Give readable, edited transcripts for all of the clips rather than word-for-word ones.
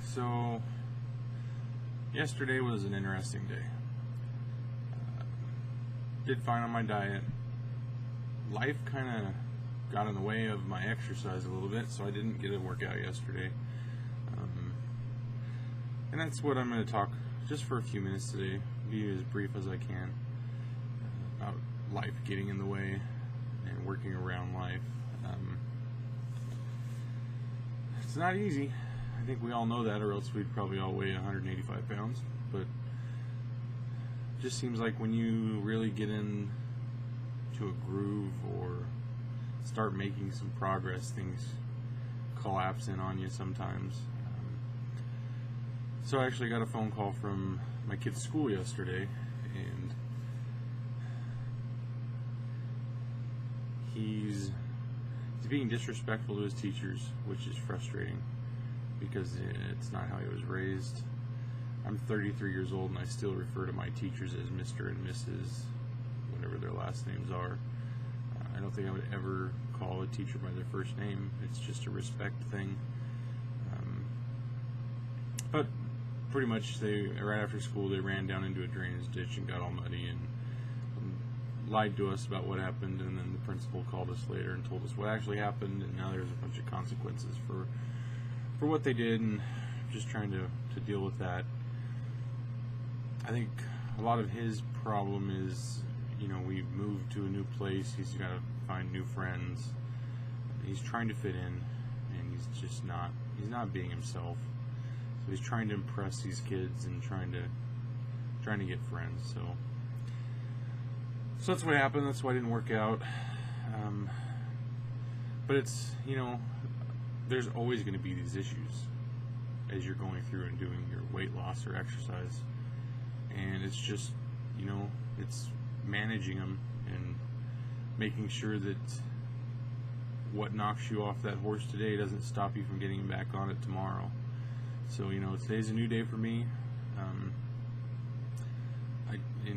So, yesterday was an interesting day. Did fine on my diet. Life kind of got in the way of my exercise a little bit, so I didn't get a workout yesterday. And that's what I'm going to talk just for a few minutes today, be as brief as I can, about life getting in the way and working around life. It's not easy. I think we all know that, or else we'd probably all weigh 185 pounds. But it just seems like when you really get into a groove or start making some progress, things collapse in on you sometimes. So I actually got a phone call from my kid's school yesterday, and he's being disrespectful to his teachers, which is frustrating because it's not how he was raised. I'm 33 years old and I still refer to my teachers as Mr. and Mrs., whatever their last names are. I don't think I would ever call a teacher by their first name. It's just a respect thing. But pretty much, right after school, they ran down into a drainage ditch and got all muddy and lied to us about what happened, and then the principal called us later and told us what actually happened, and now there's a bunch of consequences for what they did, and just trying to deal with that. I think a lot of his problem is, we've moved to a new place, he's got to find new friends, he's trying to fit in, and he's not being himself. So he's trying to impress these kids and trying to get friends. So that's what happened. That's why I didn't work out. But it's, there's always going to be these issues as you're going through and doing your weight loss or exercise. And it's just, it's managing them and making sure that what knocks you off that horse today doesn't stop you from getting back on it tomorrow. So, today's a new day for me.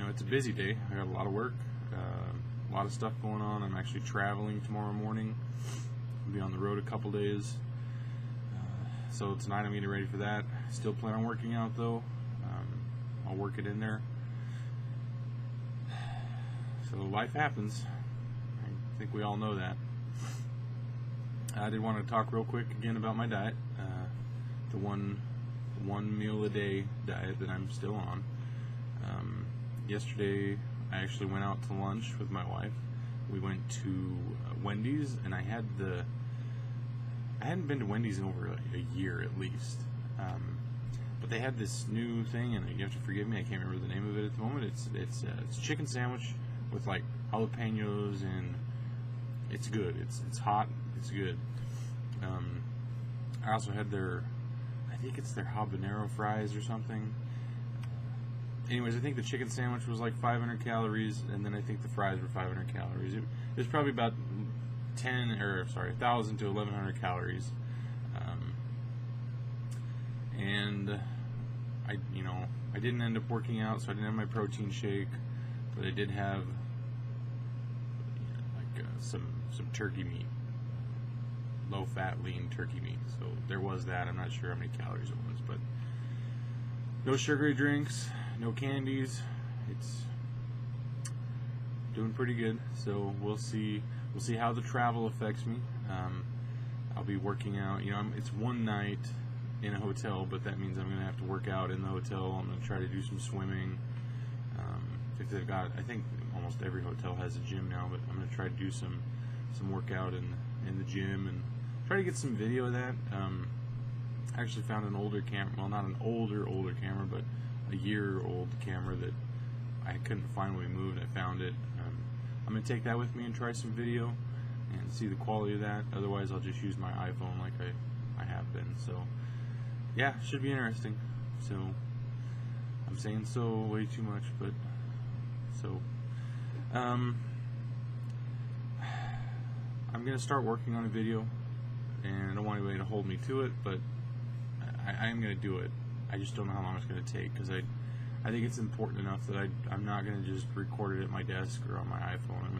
It's a busy day. I got a lot of work, a lot of stuff going on. I'm actually traveling tomorrow morning. I'll be on the road a couple days. So tonight I'm getting ready for that. Still plan on working out though. I'll work it in there. So life happens. I think we all know that. I did want to talk real quick again about my diet. The one meal a day diet that I'm still on. Yesterday I actually went out to lunch with my wife. We went to Wendy's, and I hadn't been to Wendy's in over a year at least. But they had this new thing, and you have to forgive me, I can't remember the name of it at the moment. It's a chicken sandwich with like jalapenos, and it's good. It's hot. It's good. I also had I think it's their habanero fries or something. Anyways, I think the chicken sandwich was like 500 calories, and then I think the fries were 500 calories. It was probably about 1,000 to 1,100 calories. And I didn't end up working out, so I didn't have my protein shake, but I did have some turkey meat. Low-fat, lean turkey meat. So there was that. I'm not sure how many calories it was, but no sugary drinks, no candies. It's doing pretty good. So we'll see how the travel affects me. I'll be working out. It's one night in a hotel, but that means I'm going to have to work out in the hotel. I'm going to try to do some swimming. I think almost every hotel has a gym now, but I'm going to try to do some workout in the gym and try to get some video of that. I actually found an older camera, well, not an older camera, but a year-old camera that I couldn't find when we moved. I found it. I'm going to take that with me and try some video and see the quality of that. Otherwise, I'll just use my iPhone like I have been. So, yeah, should be interesting. So, I'm saying so way too much, but so, I'm going to start working on a video, and I don't want anybody to hold me to it, but I am going to do it. I just don't know how long it's going to take, because I think it's important enough that I'm not going to just record it at my desk or on my iPhone. I'm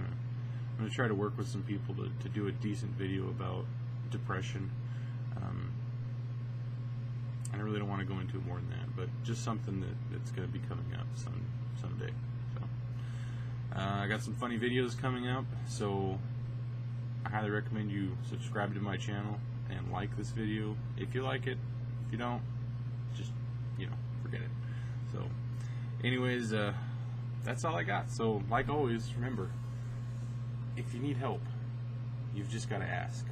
going to try to work with some people to do a decent video about depression. And I really don't want to go into it more than that, but just something that's going to be coming up someday. So I got some funny videos coming up, so I highly recommend you subscribe to my channel and like this video if you like it. If you don't, just, forget it. So anyways, that's all I got. So like always, remember, if you need help, you've just got to ask.